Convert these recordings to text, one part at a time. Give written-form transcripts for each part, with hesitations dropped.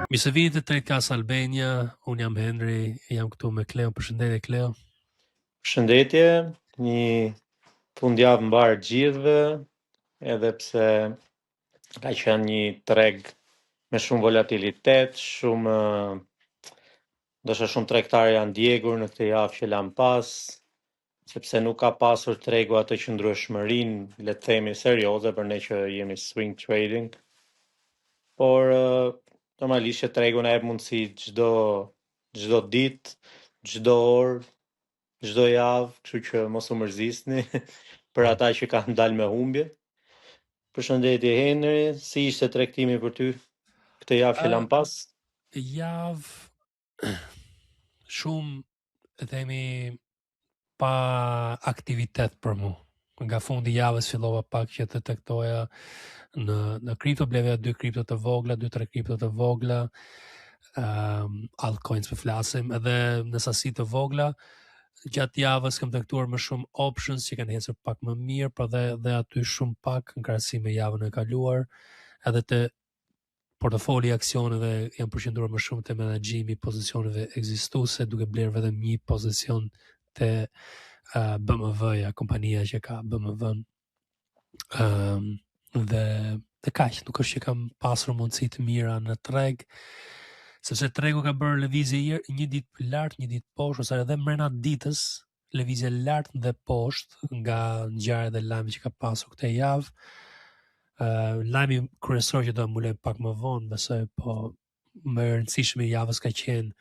Mi se vini të Trekkas Albania, unë jam Henry, jam këtu me Kleo, përshëndetje Kleo. Përshëndetje, një fundjavë mbar gjithëve, edhe pse ka qenë një treg me shumë volatilitet, ndoshta shumë tregtarë janë djegur në këtë javë që lan pas, sepse nuk ka pasur tregu atë qëndrueshmërinë, le të themi serioze për ne që jemi swing trading. Por normalisht që tregu na jep mundësi çdo ditë, çdo orë, çdo javë, kështu që mos u mërzisni për ata që kanë dalë me humbje. Përshëndetje Henry, si ishte tregtimi për ty këtë javë që lan pas? Javë shumë, e themi, pa aktivitet për mu. Nga fundi javës fillova pak që të tektoja në kripto, blevja 2 kripto të vogla, 2-3 kripto të vogla, altcoins për flasim, edhe në sasi të vogla. Gjatë javës kam tektuar më shumë options që kanë ecur pak më mirë, por dhe aty shumë pak në krahasim me javën e kaluar, edhe të portofoli aksioneve janë përqendruar më shumë te menaxhimi i pozicioneve ekzistuese, duke bler vetëm një pozicion te BMW-ja, kompania që ka BMW-n. Dhe kaq, nuk është që kam pasur mundësi të mira në treg, sepse tregu ka bërë lëvizje një ditë lart, një ditë poshtë, ose edhe mrena ditës lëvizje lart dhe poshtë nga ngjarjet dhe lajmet që ka pasur këtë javë. Lajmi kryesor që do të mbuloj pak më vonë, besoj, po më e rëndësishme i javës ka qenë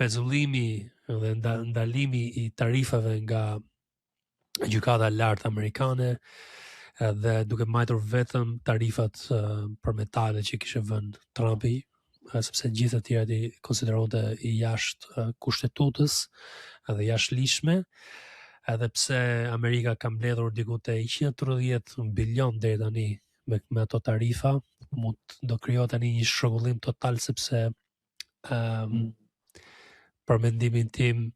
pezullimi dhe ndalimi i tarifave nga gjykata e lartë amerikane, dhe duke mbajtur vetëm tarifat për metalet që kishte vënë Trumpi, sepse gjithë të tjerat i konsideronte i jashtë kushtetutës dhe jashtëligjshme, edhe pse Amerika ka mbledhur diku te 130 bilion deri tani me ato tarifa, do krijohet tani një shtrëngullim total, sepse për mendimin tim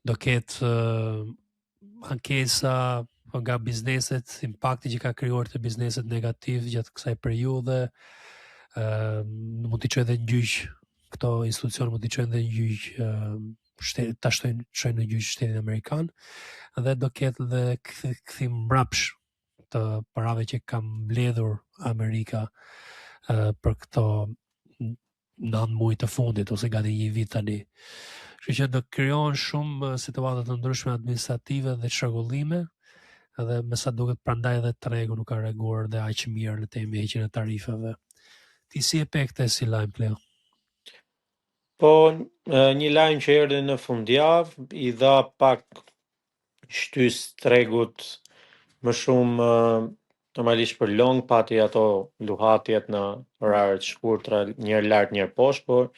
do ketë ankesa nga bizneset, impakti që ka krijuar te bizneset negativ gjatë kësaj periudhe, mund t'i çojë edhe në gjyq, këto institucione mund t'i çojnë edhe në gjyq, ta çojnë në gjyq shtetin amerikan, dhe do ketë dhe kthim mbrapsh të parave që ka mbledhur Amerika për këto 9 muaj të fundit, ose gati një vit tani. Kështu që do krijohen shumë situata të ndryshme administrative dhe çrregullime, edhe me sa duket prandaj edhe tregu nuk ka reaguar dhe aq mirë në temë heqjen e tarifave. Ti si e pe këtë si lajm, Kleo? Po, një lajm që erdhi në fundjavë i dha pak shtys tregut më shumë normalisht për long, pati ato luhatjet në orare të shkurtra, njëherë lart, njëherë poshtë, por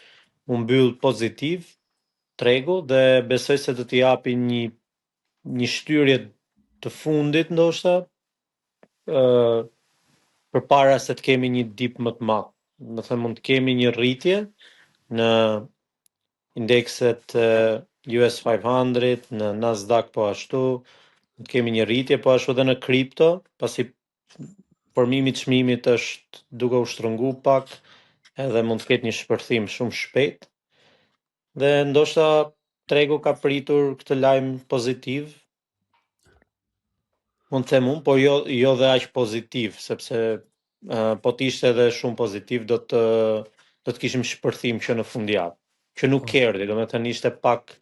u mbyll pozitiv tregu dhe besoj se do t'i japi një shtyrje të fundit ndoshta, përpara se të kemi një dip më të madh. Do të mund të kemi një rritje në indekset US 500, në Nasdaq po ashtu, të kemi një rritje po ashtu edhe në kripto, pasi formimi i çmimit është duke u shtrëngu pak, edhe mund të ketë një shpërthim shumë shpejt. Dhe ndoshta tregu ka pritur këtë lajm pozitiv, mund të them unë, por jo dhe aq pozitiv, sepse po të ishte edhe shumë pozitiv do të kishim shpërthim që në fundjavë, që nuk erdhi, domethënë ishte pak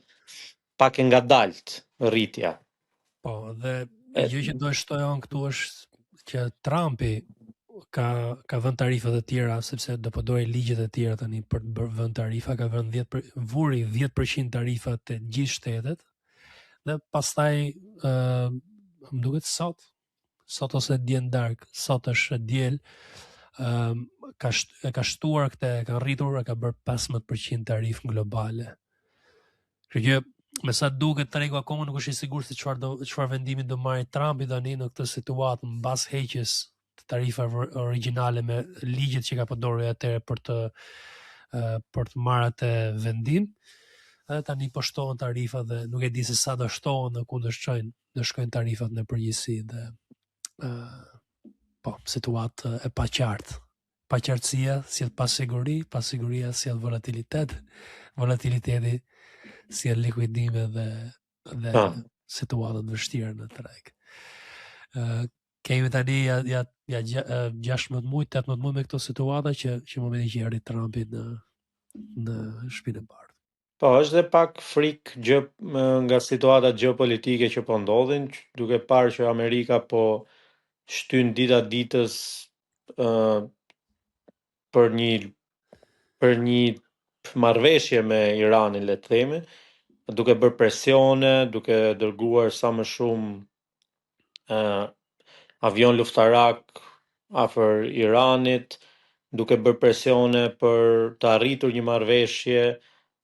e ngadalt rritja. Po, dhe gjë që do e shtojon këtu është që Trumpi ka vënë tarifa të tjera, sepse do përdori ligjet e tjera tani për të bërë vënë tarifa, ka vënë vuri 10% tarifa të gjithë shtetet, dhe pastaj më duket sot ose dje darkë, sot është diel, ka shtuar këtë, ka rritur, ka bërë 15% tarifë globale. Kështu që me sa duket tregu akoma nuk është i sigurt se çfarë vendimi do marrë Trumpi tani në këtë situatë mbas heqjes të tarifave origjinale me ligjet që ka përdorur atëherë për të marrë atë vendim. Edhe tani po shtohen tarifat dhe nuk e di se sa do shtohen dhe ku do shkojnë tarifat në përgjithësi, dhe po situatë e paqartë paqartësia sjell pasiguri, pasiguria sjell volatilitet, volatiliteti sjell likuidime dhe situata të vështira në treg. Kemi tani ja 16 muaj, 18 muaj me këto situata që momenti që erdhi Trumpi në Shtëpinë e Bardhë. Po, është dhe pak frik nga situata gjeopolitike që po ndodhin, duke parë që Amerika po shtyn dita ditës për një marrëveshje me Iranin, le të themi, duke bërë presione, duke dërguar sa më shumë avion luftarak afër Iranit, duke bërë presione për të arritur një marrëveshje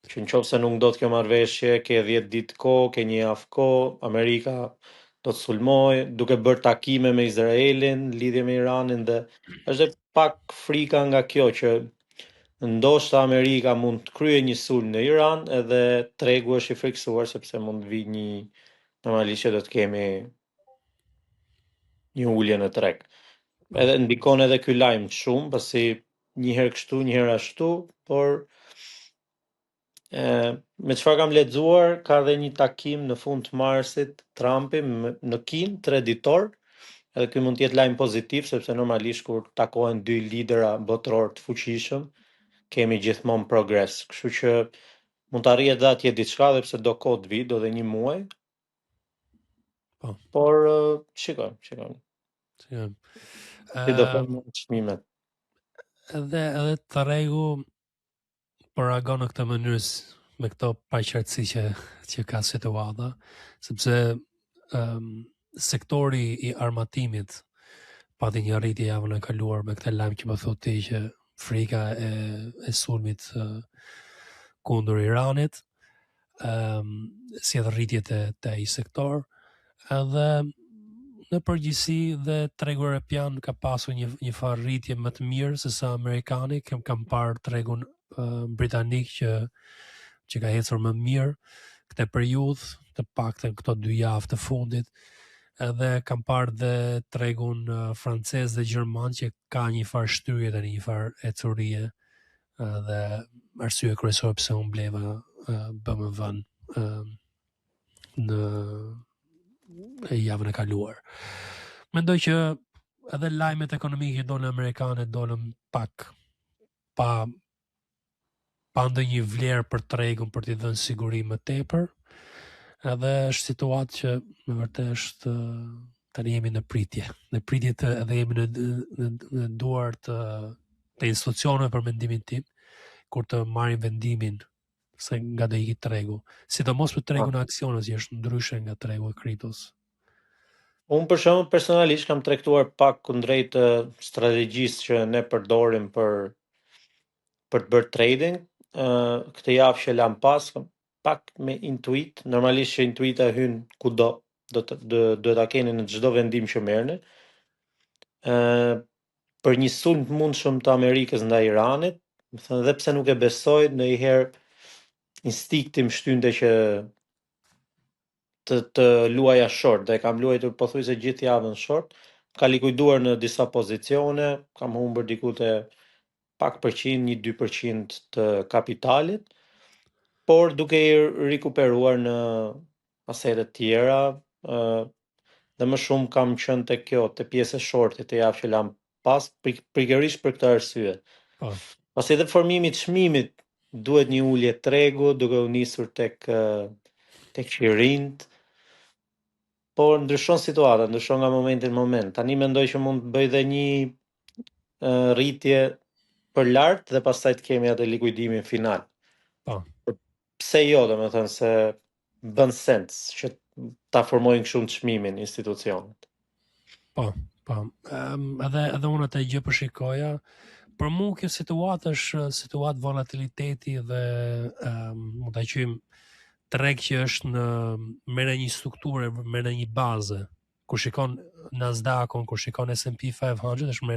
që nëse nuk ndodh kjo marrëveshje, ke 10 ditë kohë, ke një javë kohë, Amerika do të sulmojë, duke bërë takime me Izraelin, lidhje me Iranin, dhe është pak frika nga kjo që ndoshta Amerika mund të kryejë një sulm në Iran, edhe tregu është i friksuar sepse mund të vijë normalisht që do të kemi një ulje në treg. Edhe ndikon edhe ky lajm shumë, pasi një herë kështu, një herë ashtu, por me çfarë kam lexuar, ka dhe një takim në fund të marsit Trumpi në Kinë 3 ditor, edhe ky mund të jetë lajm pozitiv sepse normalisht kur takohen dy lidera botëror të fuqishëm, kemi gjithmonë progres. Kështu që mund të arrihet dhe atje diçka, dhe pse do kohë të vi, do dhe një muaj. Po. Por shikojmë. Si do të çmimet. Edhe tregu po reagon në këtë mënyrë me këto paqartësi që ka situata, sepse sektori i armatimit pati një rritje javën e kaluar me këtë lajm që më thotë ti, që frika e sulmit kundër Iranit, si edhe rritjet të ai sektor, edhe në përgjithësi dhe tregu europian ka pasur një farë rritje më të mirë se sa amerikani. Kam parë tregun britanik që ka ecur më mirë këtë periudhë, të paktën këto 2 javë të fundit, edhe kam parë dhe tregun francez dhe gjerman që ka një farë shtyje dhe një farë ecurie, dhe arsye kryesore pse unë bleva BMW-n në javën e kaluar. Mendoj që edhe lajmet ekonomike që dolën amerikane dolën pak pa ndonjë vlerë për tregun, për t'i dhënë siguri më tepër, edhe është situatë që me vërtet është tani jemi në pritje edhe jemi në duar të institucioneve për mendimin tim, kur të marrin vendimin se nga do ikë tregu, sidomos për tregun e aksioneve që është ndryshe nga tregu e kriptos. Unë për shembull personalisht kam tregtuar pak kundrejt strategjisë që ne përdorim për të bërë trading. Këtë javë që lam pas, pak me intuit, normalisht që intuita hyn kudo, do ta keni në çdo vendim që merrni. Për një sulm të mundshëm të Amerikës ndaj Iranit, më thënë, dhe pse nuk e besoj, ndonjëherë instinkti më shtynte që të luaja short, dhe kam luajtur pothuajse gjithë javën short, ka likuiduar në disa pozicione, kam humbur diku te pak përqind, 1-2% të kapitalit, por duke i rikuperuar në asete tjera, dhe më shumë kam qenë te kjo, te pjesa e shortit të javë që lam pas, pikërisht për këtë arsye. Pasi edhe formimi i çmimit duhet një ulje tregu, duke u nisur tek qirint, por ndryshon situata, ndryshon nga momenti në moment. Tani mendoj që mund të bëj dhe një rritje për lart dhe pastaj të kemi atë likuidimin final. Po. Pse jo, domethënë se bën sens që ta formojnë kështu çmimin institucionet. Po. Edhe unë atë gjë përshikoja. Për mua kjo situatë është situatë volatiliteti dhe mund ta quajmë treg që është me një strukturë, me një bazë. Kur shikon Nasdaq-un, kur shikon S&P 500, është me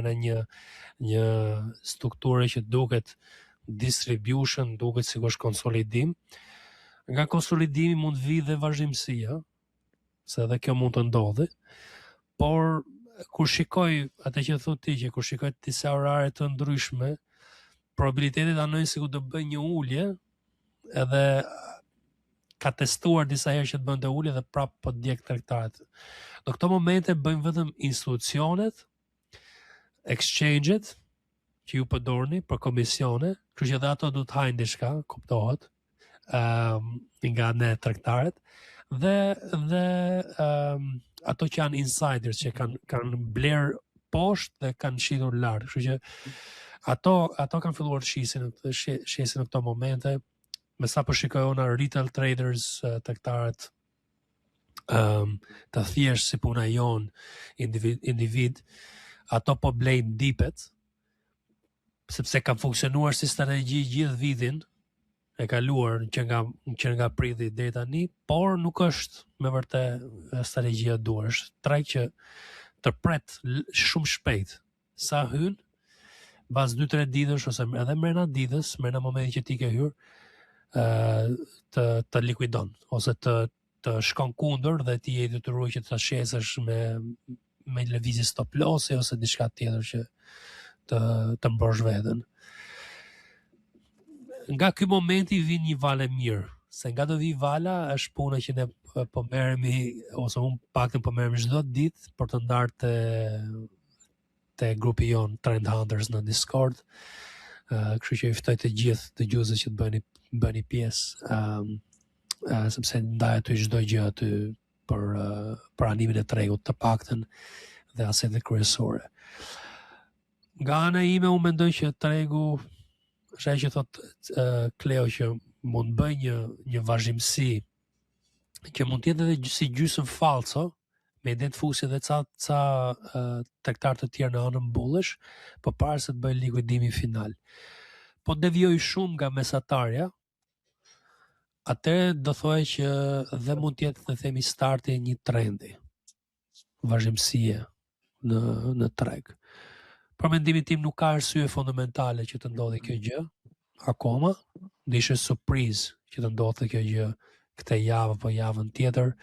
një strukturë që duket distribution, duket sikur është konsolidim. Nga konsolidimi mund vi dhe vazhdimësia, se edhe kjo mund të ndodhi, por kur shikoj atë që thot ti, që kur shikoj disa orare të ndryshme, probabilitetet anojnë sikur do bëj një ulje, edhe ka testuar disa herë që të bënte ulje dhe prap po djeg tregtarët. Në këto momente bëjmë vetëm institucionet, exchange-et që ju përdorni për komisione, kështu që dhe ato du të hajnë diçka, kuptohet, nga ne tregtarët, dhe ato që janë insiders që kanë bler poshtë dhe kanë shitur lart, kështu që ato kanë filluar të shisin në këto momente. Me sa po shikoj ona retail traders, tregtarët të thjesht si puna jon individ, ato po blejnë dipet, sepse ka funksionuar si strategji gjithë vitin e kaluar që nga prilli deri tani, por nuk është me vërtet strategjia e duhur. Është treg që të pret shumë shpejt sa hyn, pas 2-3 ditësh ose edhe mrena ditës, mrena momentin që ti ke hyrë, të likuidon ose të shkon kundër dhe ti je i detyruar që të shesësh me lëvizje stop lossi ose diçka tjetër që të mbrosh veten. Nga ky momenti vjen një valë mirë, se nga do vi vala është puna që ne po merremi, ose unë paktën po merrem çdo ditë për të ndarë te grupi jon Trend Hunters në Discord. Kështu që i ftoj të gjithë dëgjuesët që të bëni pjesë, sepse ndaj aty çdo gjë aty për animin e tregut të paktën dhe asetet kryesore. Nga ana ime unë mendoj që tregu është ajo që thot Kleo, që mund bëj një vazhdimsi që mund të jetë edhe si gjysmë falso, me ident fusi dhe ca tregtar të tjerë në anën mbullësh, përpara se të bëj likuidimin final. Po devijoj shumë nga mesatarja, atëherë do thoj që dhe mund të jetë, të themi, starti një trendi, vazhdimësie në treg. Për mendimin tim nuk ka arsye fundamentale që të ndodhi kjo gjë akoma, do ishte surprizë që të ndodhte kjo gjë këtë javë apo javën tjetër.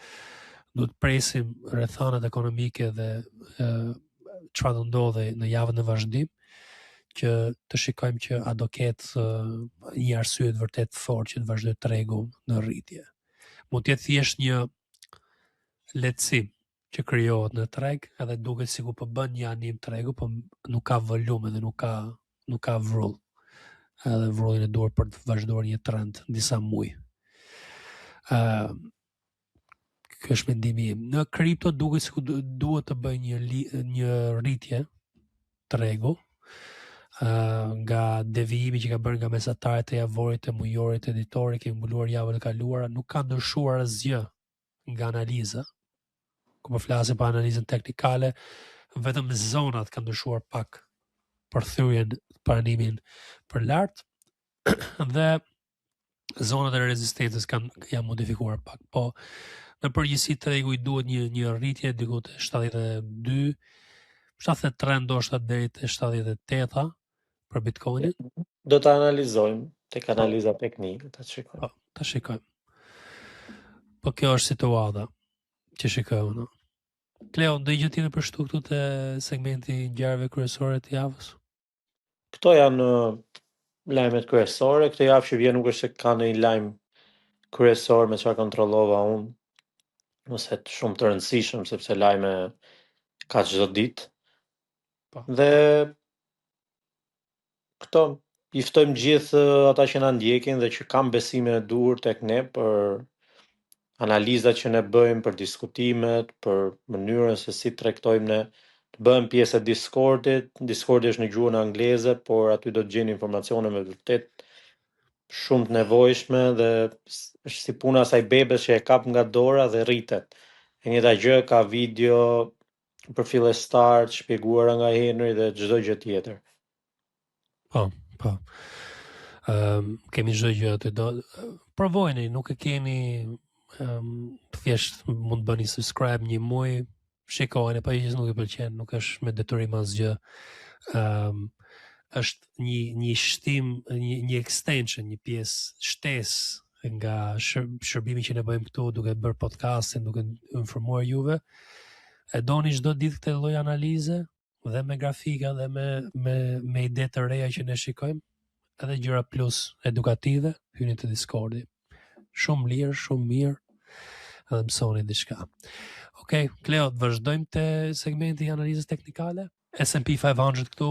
Duhet presim rrethanat ekonomike dhe çfarë do ndodhi në javën e vazhdim, që të shikojmë që a do ketë një arsye të vërtet fortë që të vazhdojë tregu në rritje. Mund të jetë thjesht një lehtësim që krijohet në treg, edhe duket sikur po bën një anim tregu, po nuk ka volume dhe nuk ka vrull. Edhe vrullin e duhur për të vazhduar një trend disa muaj. Kjo është mendimi im. Në kripto duket sikur duhet të bëj një rritje tregu, nga devijimi që ka bërë nga mesatarët e javorit, e mujorit, e editorit, që mbuluar javën e kaluara, nuk ka ndryshuar asgjë nga analiza. Ku po flasim për analizën teknikale, vetëm zonat kanë ndryshuar pak për thyrjen, për animin për lart, dhe zonat e rezistencës janë modifikuar pak. Po në përgjithësi tregu i duhet një rritje diku te 72, 73 ndoshta deri te 78 për Bitcoinin. Do të analizojmë tek analiza teknike, ta shikojmë. Po, ta shikojmë. Po kjo është situata që shikoj unë. Kleo, ndonjë gjë tjetër për shtu këtu te segmenti ngjarjeve kryesore të javës? Këto janë lajmet kryesore. Këtë javë që vjen nuk është se ka ndonjë lajm kryesor me çfarë kontrollova unë, ose shumë të rëndësishëm, sepse lajme ka çdo ditë. Po. Dhe këto i ftojmë gjithë ata që na ndjekin dhe që kanë besimin e duhur tek ne për analizat që ne bëjmë, për diskutimet, për mënyrën se si trajtojmë ne, të bëjmë pjesë e Discordit. Discordi është në gjuhën angleze, por aty do të gjeni informacione me vërtet shumë të nevojshme dhe është si puna asaj bebes që e kap nga dora dhe rritet. E njëjta gjë ka video, përfille start, shpjeguara nga Henry dhe çdo gjë tjetër. Po. Kemi çdo gjë aty, do provojeni, nuk e keni thjesht mund bëni subscribe një muaj, shikojeni, po që nuk e pëlqen, nuk është me detyrim asgjë. Është një shtim, një extension, një pjesë shtesë nga shërbimi që ne bëjmë këtu, duke bërë podcastin, duke informuar juve. E doni çdo ditë këtë lloj analize dhe me grafika dhe me ide të reja që ne shikojmë, edhe gjëra plus edukative, hyni te Discordi. Shumë lirë, shumë mirë, edhe mësoni diçka. Okej, Kleo, të vazhdojmë te segmenti i analizës teknikale. S&P 500 këtu,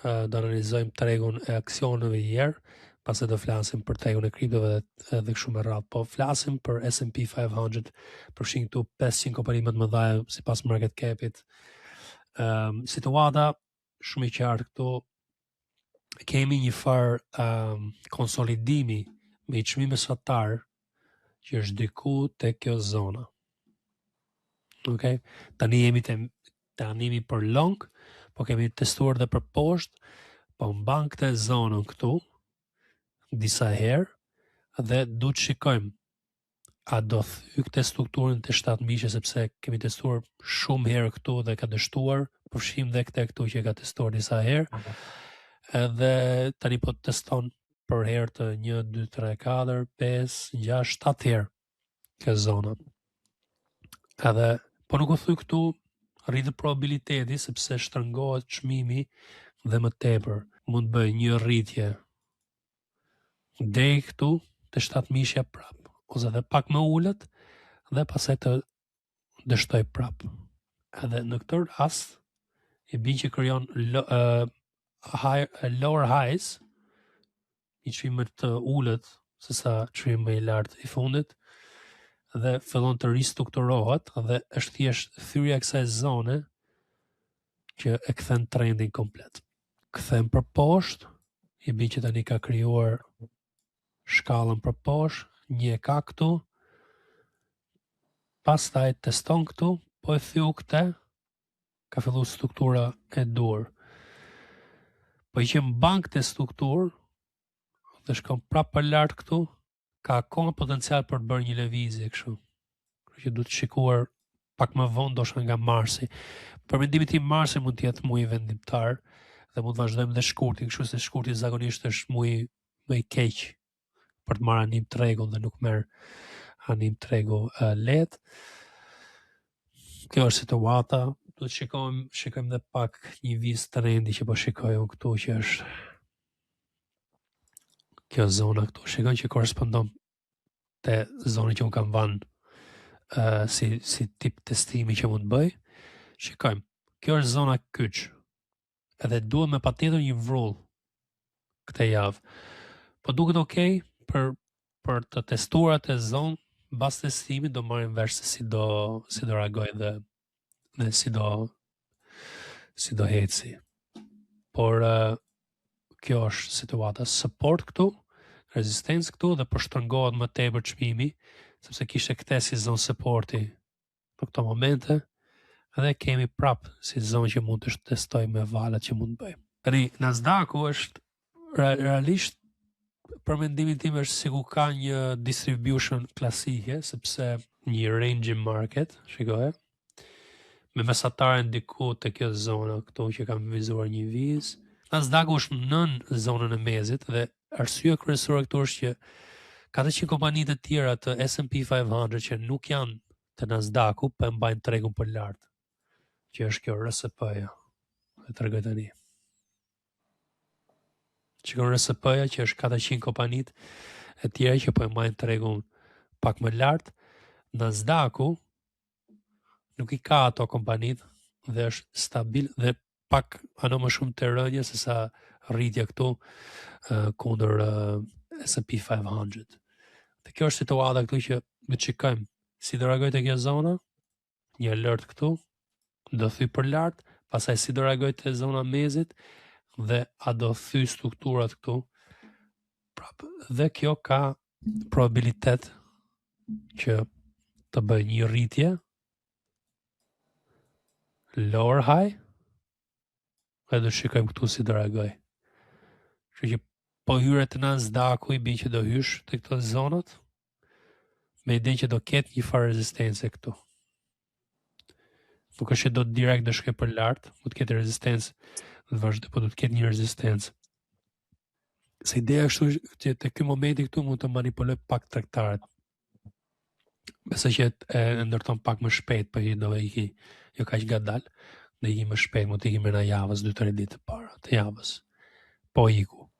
do analizojmë tregun e aksioneve i herë, pas e do flasim për tregun e kriptove dhe kështu me radhë. Po flasim për S&P 500, përfshin këtu 500 kompani më të mëdha sipas market capit. Situata shumë i qartë këtu, kemi një farë konsolidimi me i çmim mesatar që është diku te kjo zona. Okay? Tani jemi për long, po kemi testuar dhe për poshtë, po mban këtë zonën këtu disa herë dhe du të shikojmë a do thy këtë strukturën të 7.000, sepse kemi testuar shumë herë këtu dhe ka dështuar, përfshim dhe këtu që ka testuar disa herë, edhe tani po teston për herë të 1, 2, 3, 4, 5, 6, 7 herë kjo zona. Edhe po nuk u thy këtu, rritë probabiliteti sepse shtrëngohet çmimi dhe më tepër mund bëj një rritje deri këtu te 7.000 prap, ose dhe pak më ulët dhe pastaj të dështoj prap. Edhe në këtë rast i bin që krijon lower highs, i çmim më të ulët se sa çmimi më i lartë i fundit, dhe fillon të ristrukturohet dhe është thjesht thyrja e kësaj zone që e kthen trendin komplet. Kthem për poshtë, i bin që tani ka krijuar shkallën për poshtë, një e ka këtu, pastaj teston këtu, po e thyu këte, ka fillu struktura e dur. Po i që mban këtë strukturë dhe shkon prapë për lart këtu, ka akoma potencial për të bërë një lëvizje kështu. Kështu që duhet shikuar pak më vonë, ndoshta nga marsi. Për mendimin tim marsi mund të jetë muaji vendimtar dhe mund të vazhdojmë dhe shkurtin, kështu se shkurti zakonisht është muaji më i keq për të marrë anim tregun dhe nuk merr anim tregu lehtë. Kjo është situata. Do të shikojmë dhe pak një vizë trendi që po shikoj unë këtu, që është kjo zona këtu. Shikojmë që korespondon te zonën që unë kam vënë si tip testimi që mund bëj. Shikojmë. Kjo është zona kyç. Edhe duhet me patjetër një vrull këtë javë. Po duket okay për të testuar atë zonë, mbas testimit do marrim vesh se si do reagoj dhe si do heci. Por kjo është situata. Support këtu, rezistencë këtu, dhe po shtrëngohet më tepër çmimi, sepse kishte këtë si zonë supporti në këto momente, dhe kemi prap si zonë që mund të testoj me valet që mund të bëjmë. Tani Nasdaqu është realisht, për mendimin tim, është sikur ka një distribution klasike, sepse një ranging market, shikoje, me mesataren diku te kjo zona këtu që kam vizuar një vizë. Nasdaqu është nën zonën e mezit dhe arsyeja kryesore këtu është që 400 kompani të tjera të S&P 500 që nuk janë të Nasdaqu po e mbajnë tregun për lart, që është kjo RSP-ja. E tregoj tani. Shikon RSP-ja që është 400 kompanit e tjera që po e mbajnë tregun pak më lart. Nasdaqu nuk i ka ato kompanit dhe është stabil dhe pak më shumë të rënje se sa rritja këtu kundër S&P 500. Dhe kjo është situata këtu që me shikojmë si do reagoj te kjo zona, një alert këtu, do thy për lart, pastaj si do reagoj te zona mezit dhe a do thy strukturat këtu. Prapë, dhe kjo ka probabilitet që të bëj një rritje lower high, e do shikojmë këtu si do reagoj. Kështu që po hyre të Nasdaqu i bin që do hysh të këto zonat, me idenë që do ketë një farë rezistence këtu. Nuk është që do direkt do shkoj për lart, mund të ketë rezistencë, po do të ketë një rezistencë. Se ideja është që te ky momenti këtu mund të manipuloj pak tregtarët. Besoj që e ndërton pak më shpejt, po do iki jo kaq ngadal, do iki më shpejt, mund të iki mëna javës, 2-3 ditë para të javës. Po iku.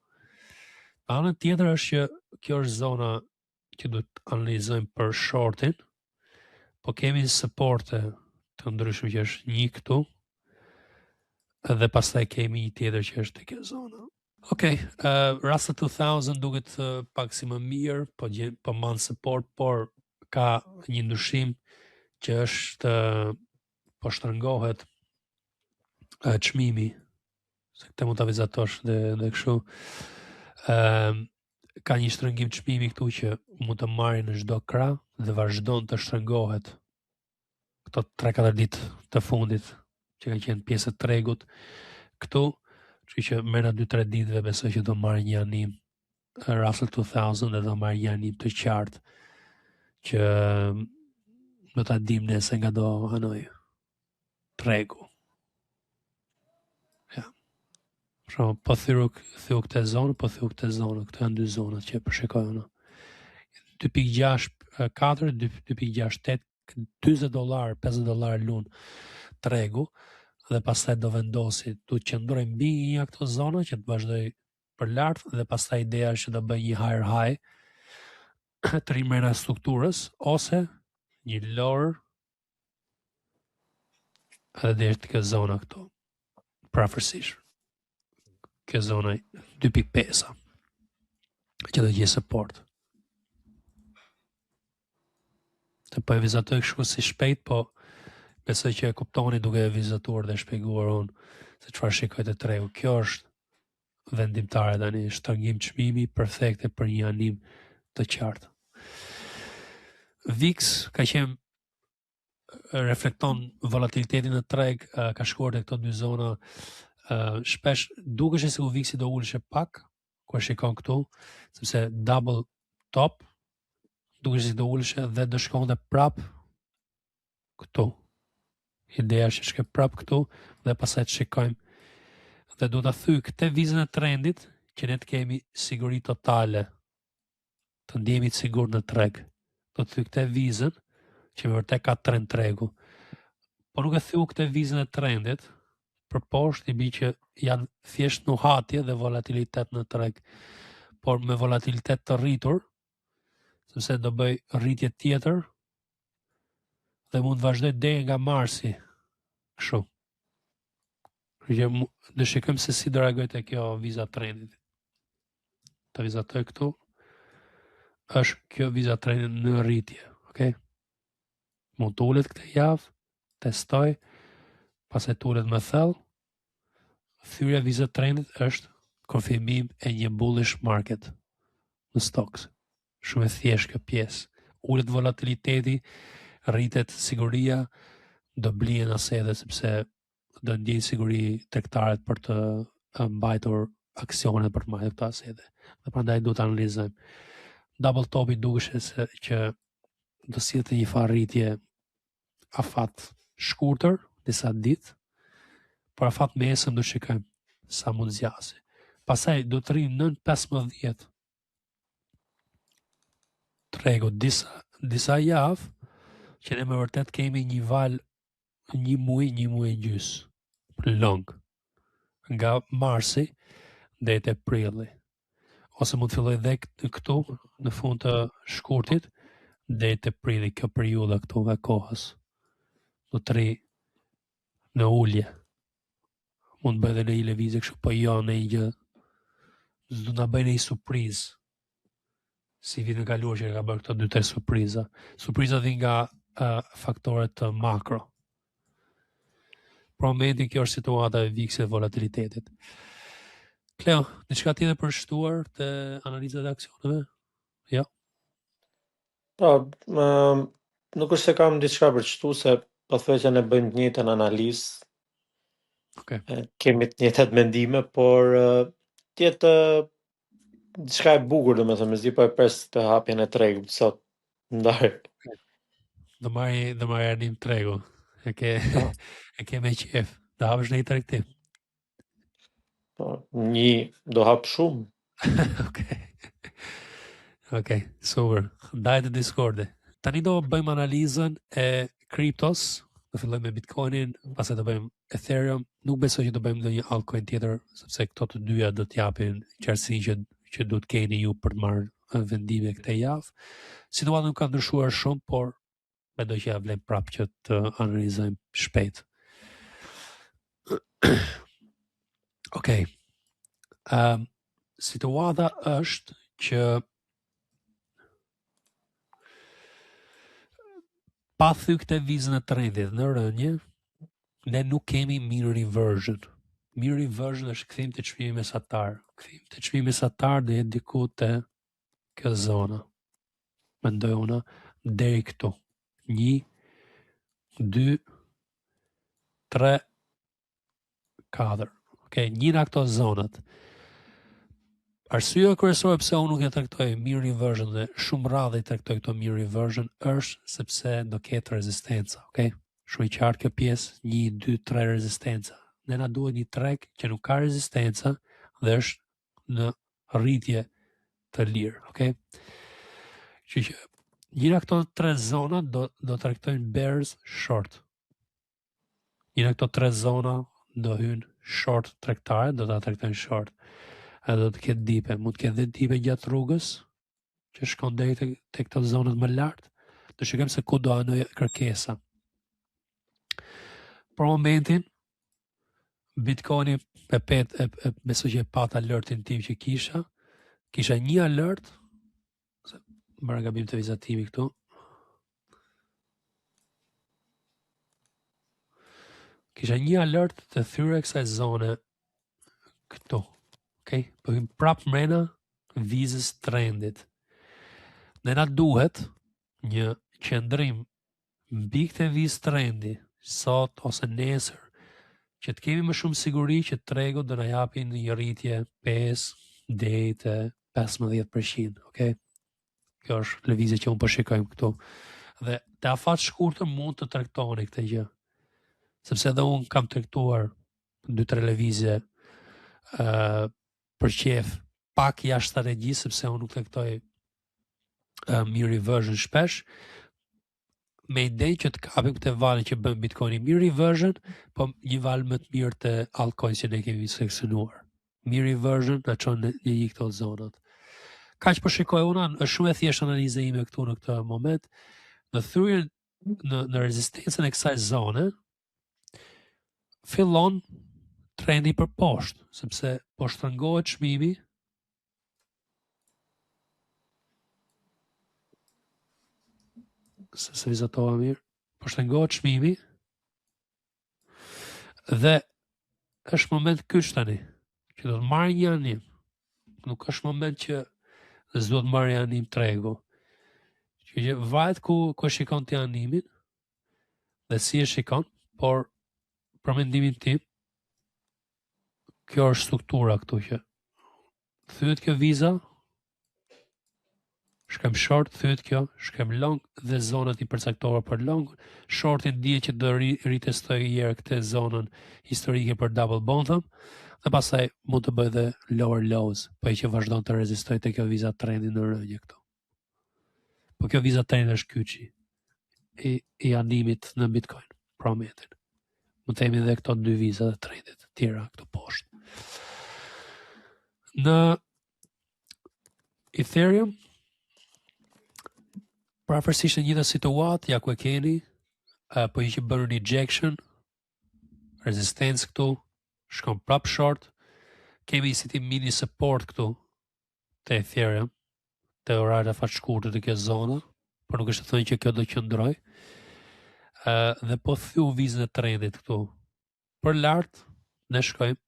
Ana tjetër është që kjo është zona që duhet të analizojmë për shortin, po kemi supporte të ndryshme që është një këtu, dhe pastaj kemi një tjetër që është te kjo zona. Okej, Russell 2000 duket pak si më mirë, po man support, por ka një ndryshim që është po shtrëngohet çmimi, se këtë mund ta vizatosh dhe kështu. Ka një shtrëngim çmimi këtu që mund të marrë në çdo krah dhe vazhdon të shtrëngohet këto 3-4 ditë të fundit që kanë qenë pjesë të tregut këtu, kështu që mëna 2-3 ditëve besoj që do marrë një anim Russell 2000 dhe do marrë një anim të qartë që do ta dim nëse nga do hanoj tregu. Ja. Po thyru këtë zonë, këtë janë dy zonat që përshikoj unë. 2.64, 2.68, $40, $50 lun tregu, dhe pastaj do vendosi të qëndroj mbi një këto zona që të vazhdoj për lart, dhe pastaj ideja është që do bëj një higher high të rimrena strukturës, ose një lower edhe deri te kjo zona këtu. Prafërsisht. Kjo zona 2.5 që do gjej support. Të po e vizatoj kështu si shpejt, po besoj që e kuptoni duke e vizatuar dhe shpjeguar unë se çfarë shikoj te tregu. Kjo është vendimtare tani, shtrëngim çmimi perfekte për një anim të qartë. VIX ka qenë reflekton volatilitetin në treg, ka shkuar te këto dy zona, shpesh dukesh se u VIX-i do uleshe pak, ku e shikon këtu, sepse double top, dukesh se do uleshe dhe do shkonte prap këtu. Ideja është që shkoj prap këtu dhe pastaj të shikojmë dhe do ta thyj këtë vizën e trendit që ne të kemi siguri totale, të ndjemi të sigurt në treg. Do të thyj këtë vizën që me vërtet ka trend tregu. Po nuk e thyu këtë vizën e trendit, për poshtë i bi që janë thjesht nuhatje dhe volatilitet në treg, por me volatilitet të rritur, sepse do bëj rritje tjetër dhe mund vazhdoj deri nga marsi, kështu. Dhe shikojmë se si do reagoj te kjo viza trendit. Të vizatoj këtu, është kjo viza trendit në rritje, okay? Mund të ulet këtë javë, testoj, pas e të ulet më thellë, thyrja viza trendit është konfirmim e një bullish market në stocks. Shumë e thjesht kjo pjesë. Ulet volatiliteti, rritet siguria, do blien asaj edhe sepse do ndjej siguri tregtarët për të mbajtur aksionet për të mbajtur këto asete. Dhe prandaj duhet të analizojmë. Double topi dukesh se që do sillte një farë rritje afat shkurtër, disa ditë, por afat mesëm do shikojmë sa mund zgjasë. Pastaj do të rrinë 9.15 tregu disa javë që ne me vërtet kemi një val një muaj e gjys long nga marsi deri te prilli, ose mund të filloj dhe këtu në fund të shkurtit deri te prilli, kjo periudha këtu nga kohës do të rri në ulje, mund bëj edhe në një lëvizje kështu, po jo në një gjë, s'do na bëj një surprizë si vitin e kaluar që ka bërë këto 2-3 surpriza. Surpriza vijnë nga faktorët të makro. Për momentin kjo është situata e VIX-it dhe volatilitetit. Kleo, diçka tjetër për shtuar të analizat e aksioneve? Jo. Po, nuk është se kam diçka për të shtuar, se pothuajse ne bëjmë të njëjtën analizë. Okay. Kemi të njëjtat mendime, por tjetë diçka e bukur, domethënë, mezi po e pres të hapjen e tregut sot. Ndar. Do marrë anim tregu. E ke me qef. Do hapësh në i tregtim. Po, një do hap shumë. Okay. Okay, super. Ndaj të Discordi. Tani do bëjmë analizën e kriptos, do fillojmë me Bitcoinin, pastaj do bëjmë Ethereum. Nuk besoj që do bëjmë ndonjë altcoin tjetër, sepse këto të dyja do t'japin qartësinë që duhet keni ju për të marrë vendime këtë javë. Situata nuk ka ndryshuar shumë, por mendoj që ja vlen prapë që të analizojmë shpejt. Okej. Situata është që pa thy këtë vizën e trendit në rënje, ne nuk kemi mean reversion. Mean reversion është kthim të çmimit mesatar. Kthim të çmimit mesatar do jetë diku te kjo zona. Mendoj unë deri këtu. 1, 2, 3, 4. Okej, një nga këto zonat. Arsyeja kryesore pse unë nuk e traktoj mean reversion dhe shumë rrallë i traktoj këto mean reversion është sepse do ketë rezistenca, okay? Shumë i qartë kjo pjesë, 1, 2, 3 rezistenca. Ne na duhet një treg që nuk ka rezistenca dhe është në rritje të lirë, okay? Që një nga këto 3 zona do traktojnë bears short. Një nga këto 3 zona do hynë short tregtare, do ta traktojnë short. Edhe do të ketë dipe, mund të ketë dhe dipe gjatë rrugës, që shkon deri te këto zonat më lartë, do shikojmë se ku do anoj kërkesa. Për momentin, Bitcoini besoj që e pata alertin tim që kisha një alert, bëra gabim të vizatimi këtu. Kisha një alert të thyre kësaj zone këtu. Okay? Bëjmë prapë mrena vizës trendit. Ne na duhet një qëndrim mbi këtë vizë trendi, sot ose nesër, që të kemi më shumë siguri që tregu do na japi një rritje 5 deri te 15%, okay? Kjo është lëvizje që unë po shikojmë këtu. Dhe te afat shkurtër mund të traktoni këtë gjë. Sepse edhe unë kam traktuar 2-3 lëvizje për qef pak jashtë strategjisë, sepse unë nuk traktoj mean reversion shpesh, me ide që të kapim këtë valën që bën Bitcoini mean reversion, po një valë më të mirë të altcoins që ne kemi seleksionuar. Mean reversion na çon në një këto zonat. Kaq po shikoj unë, është shumë e thjeshtë analiza ime këtu në këtë moment. Në thyrjen në rezistencën e kësaj zone fillon trendi për poshtë, sepse po shtrëngohet çmimi. Se vizatova mirë, po shtrëngohet çmimi dhe është moment kyç tani, që do të marrë një anim. Nuk është moment që s'do të marrë anim tregu. Që varet ku shikon ti animin dhe si e shikon, por për mendimin tim, kjo është struktura këtu që thyet kjo viza, shkem short, thyet kjo, shkem long dhe zonat i përcaktuara për long. Shortin dihet që do ritestoj herë këtë zonën historike për double bottom dhe pastaj mund të bëj dhe lower lows, po që vazhdon të rezistoj te kjo viza trendi në rënje këtu. Po kjo viza trendi është kyçi i animit në Bitcoin, për momentin. Mund të themi dhe këto 2 viza dhe trendit të tjera këtu poshtë. Në Ethereum prafërsisht në njëta situatë, ja ku e keni, po i që bërë një ejection, resistance këtu, shkon prap short, kemi si ti mini support këtu, te Ethereum, te orarët e fat shkurtë të kjo zona, por nuk është të thënë që kjo do qëndroj, dhe po thyu vizën e trendit këtu. Për lartë, ne shkojmë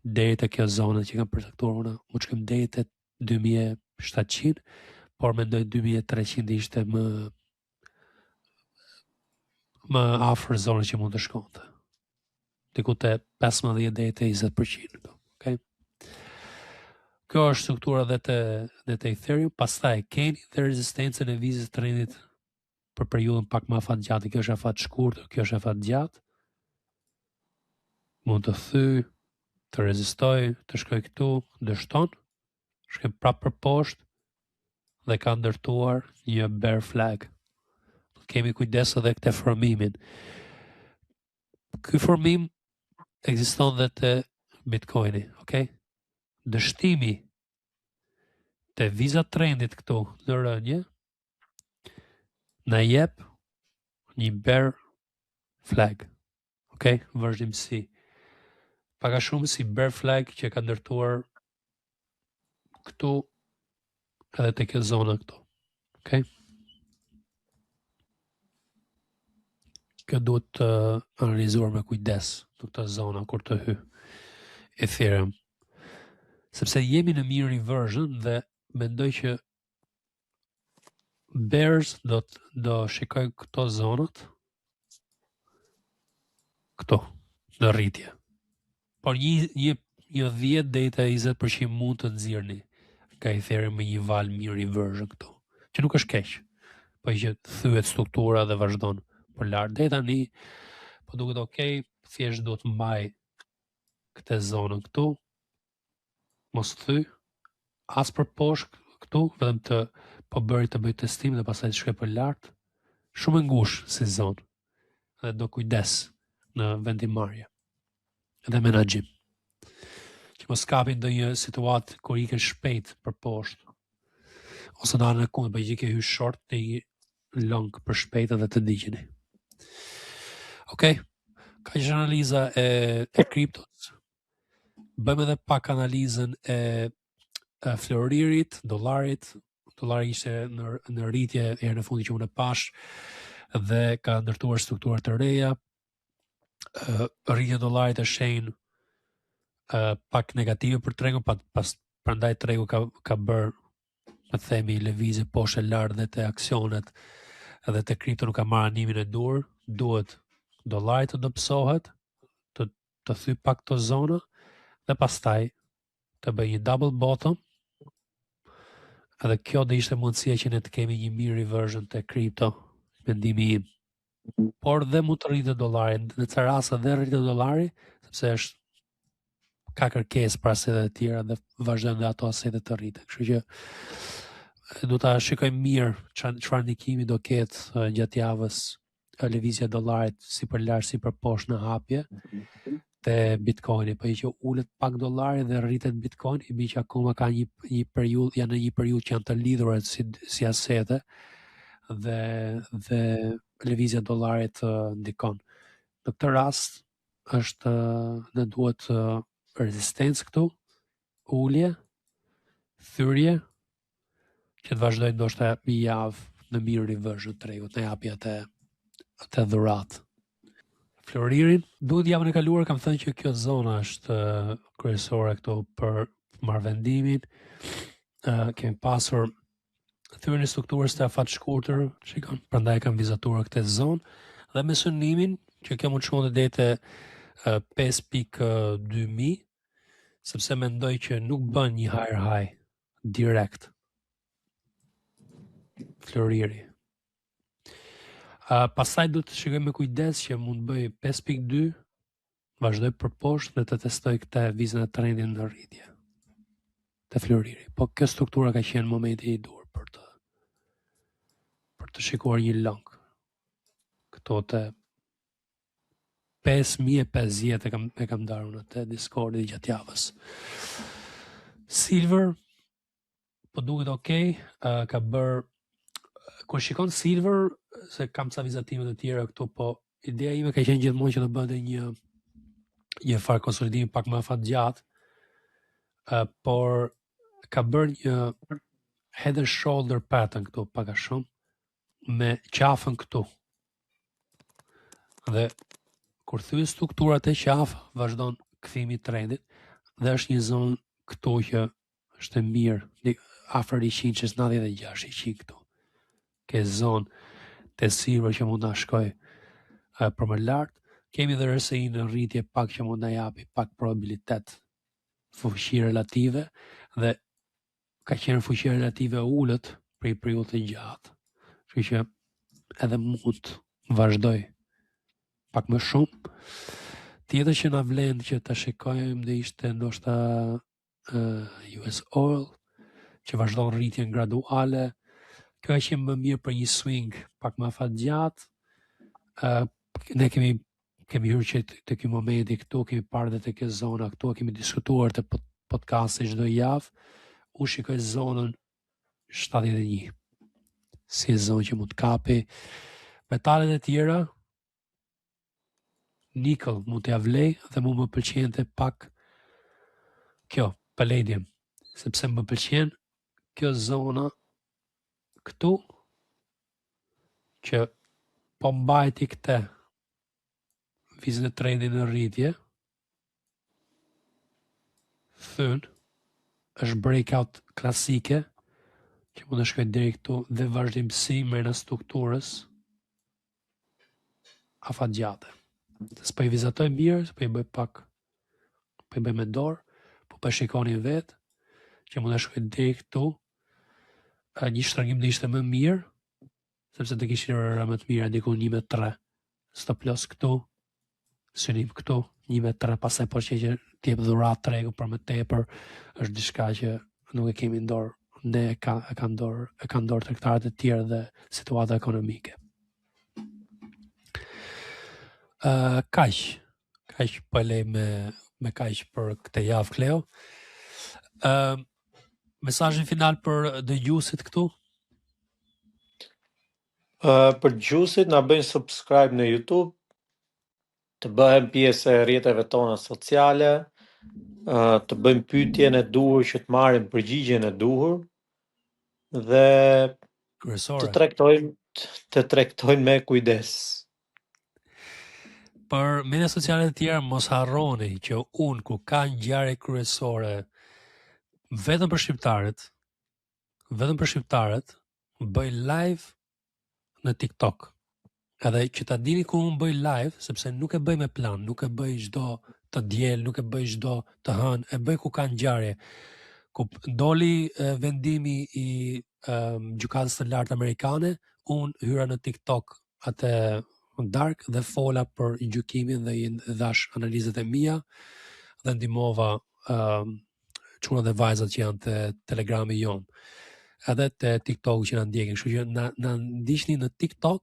deri te kjo zona që kam përcaktuar unë, mund shkojmë deri te 2700, por mendoj 2300 ishte më afër zonës që mund të shkonte. Diku te 15 deri te 20%. Okay? Kjo është struktura dhe te Ethereum, pastaj keni dhe rezistencën e vizës trendit për periudhën pak më afat gjatë. Kjo është afat shkurtër, kjo është afat gjatë. Mund të thyj, të rezistoj, të shkoj këtu, dështon, shkoj prapë për poshtë dhe ka ndërtuar një bear flag. Kemi kujdes edhe këtë formimin. Ky formim ekziston dhe te Bitcoini, okay? Dështimi te viza trendit këtu në rënje na jep një bear flag, okay? Vazhdimsi. Paka shumë si bear flag që ka ndërtuar këtu edhe te kjo zona këtu, okay? Kjo duhet të analizuar me kujdes në këtë zona kur të hy Ethereum. Sepse jemi në mirë reversion dhe mendoj që bears do shikoj këto zonat këto në rritje. Por një 10 deri te 20% mund të nxirrni nga Ethereum me një val mirë reversion këtu, që nuk është keq, po që thyet struktura dhe vazhdon për lart. Deri tani po duket okay, thjesht duhet mbaj këtë zonën këtu, mos thy as për poshtë këtu, vetëm të bëj testim dhe pastaj të shkoj për lart. Shumë e ngushtë si zonë. Dhe do kujdes në vendimarrje dhe menaxhim. Që mos kapi ndonjë situatë kur ikën shpejt për poshtë. Ose në anën e kundër, bëj që hy short të i long për shpejt edhe të digjeni. Okej, ka që analiza e kriptos. Bëjmë edhe pak analizën e floririt, dollarit. Dollari ishte në rritje herë në fundi që unë e pash dhe ka ndërtuar struktura të reja. Rritja e dollarit e shenjë pak negative për tregun, prandaj tregu ka bërë, më themi, lëvizje poshtë e lart dhe te aksionet edhe te kripto nuk ka marrë animin e dur. Duhet dollari të dobësohet, të thy pak të zona dhe pastaj të bëj një double bottom. Edhe kjo do ishte mundësia që ne të kemi një mirë reversion te kripto, mendimi im. Por dhe mund të rritet dollari, në ca raste dhe rritet dollari, sepse ka kërkesë për asetet e tjera dhe vazhdojnë dhe ato asetet të rriten. Kështu që do ta shikojmë mirë çfarë ndikimi do ketë gjatë javës lëvizja e dollarit si për lart si për poshtë në hapje te Bitcoini, po që ulet pak dollari dhe rritet Bitcoin, i bie që akoma ka një periudhë, janë në një periudhë që janë të lidhura si asete dhe lëvizja e dollarit ndikon. Në këtë rast ne duhet rezistencë këtu, ulje, thyrje, që të vazhdoj ndoshta një javë në mirë reversion tregut, në japi atë dhuratë. Floririn, duhet javën e kaluar kam thënë që kjo zona është kryesore këtu për marrëvendimin. Kemi pasur thyrjen e strukturës të afat shkurtër, shikon, prandaj kam vizatuar këtë zonë dhe me synimin që kjo mund të shkonte deri te 5.2000, sepse mendoj që nuk bën një higher high direkt. Floriri. Pastaj do të shikoj me kujdes që mund bëj 5.2, vazhdoj për poshtë dhe të testoj këtë vizën e trendin në rritje të floriri. Po kjo struktura ka qenë momenti i dur për të shikuar një long. Këto të 5.050 e kam darë unë të Discordit gjatë javës. Silver, po duket okay, ka bërë, kur shikon silver, se kam ca vizatime të tjera këtu, po ideja ime ka qenë gjithmonë që të bënte një farë konsolidimi pak më afat gjatë, por ka bërë një head and shoulder pattern këtu pak a shumë, me qafën këtu. Dhe kur thyet strukturat e qafë, vazhdon kthimi i trendit dhe është një zonë këtu që është e mirë, afër 196 këtu. Ke zonë të silver që mund të shkoj për më lartë, kemi dhe RSI në rritje pak që mund të japi pak probabilitet fuqi relative dhe ka qenë fuqi relative ullët për i periudhë të gjatë. Kështu që edhe mund vazhdoj pak më shumë. Tjetër që na vlen që ta shikojmë dhe ishte ndoshta US Oil, që vazhdon rritjen graduale. Kjo e qenë më mirë për një swing pak më afatgjatë. Ne kemi hyrë që të ky momenti këtu, kemi parë dhe të kjo zona këtu, kemi diskutuar të podcaste çdo javë. Unë shikoj zonën 71 si zonë që mund të kapi. Metalet e tjera, nickel mund t'ja vlej dhe mu më pëlqente pak kjo, palladium, sepse më pëlqen kjo zona këtu që po mbajti këte vizën e trendin në rritje, thënë, është breakout klasike, që mund të shkoj deri këtu dhe vazhdimësi në strukturës afatgjate. S'po i vizatoj mirë, s'po i bëj pak, po i bëj me dorë, po shikoni vetë, që mund të shkoj deri këtu, një shtrëngim dhe ishte më mirë, sepse të kishë rëra më të mira, diku 1.3, stop loss këtu, synim këtu, 1.3, pasaj po që t'jep dhurat tregu për më tepër, është diçka që nuk e kemi ndorë, ne e ka ndorë tregtarët e tjerë dhe situata ekonomike. Kaq po lej me kaq për këtë javë, Kleo. Mesazhin final për dëgjuesit këtu? Për dëgjuesit na bëjnë subscribe në YouTube, të bëhem pjesë e rrjeteve tona sociale, të bëjmë pyetjen e duhur që të marrim përgjigjen e duhur dhe kryesore. Të tregtojnë me kujdes. Për media sociale të tjera mos harroni që unë ku ka ngjarje kryesore vetëm për shqiptarët, bëj live në TikTok. Edhe që ta dini ku unë bëj live, sepse nuk e bëj me plan, nuk e bëj çdo të diel, nuk e bëj çdo të hënë, e bëj ku ka ngjarje. Ku doli vendimi i gjykatës së lartë amerikane, unë hyra në TikTok atë dark dhe fola për gjykimin dhe i dhash analizat e mia dhe ndihmova çuna dhe vajzat që janë te Telegrami jon. Edhe te TikTok që na ndjekin, kështu që na ndiqni në TikTok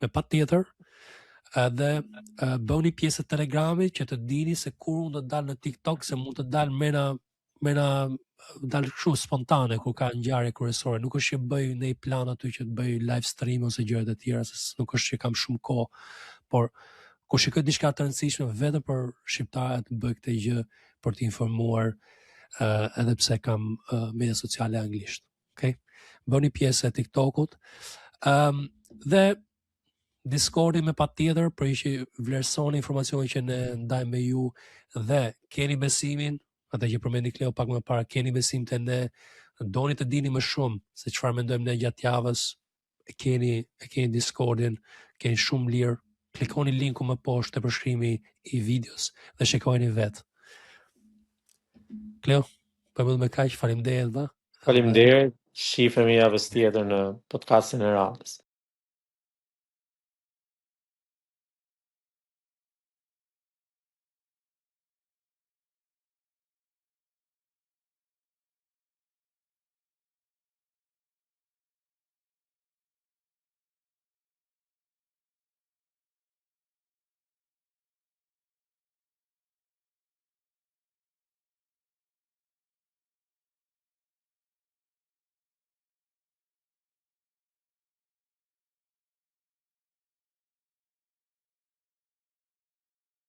me patjetër, edhe bëni pjesë të Telegramit që të dini se kur unë do të dal në TikTok, se mund të dal mena dal kështu spontane kur ka ngjarje kryesore, nuk është që bëj në plan aty që të bëj live stream ose gjëra të tjera, se nuk është që kam shumë kohë, por kur shikoj diçka të rëndësishme vetëm për shqiptarët bëj këtë gjë për të informuar, edhe pse kam media sociale anglisht. Okay? Bëni pjesë e TikTokut. Dhe Discordi me patjetër, për që vlerësoni informacionin që ne ndajmë me ju dhe keni besimin, atë që përmendi Kleo pak më parë, keni besim te ne, doni të dini më shumë se çfarë mendojmë ne gjatë javës, e keni Discordin, keni shumë lirë, klikoni linku më poshtë te përshkrimi i videos dhe shikojeni vetë. Kleo, përmend me kaq, faleminderit. Faleminderit, shifemi javës tjetër në podcastin e radhës.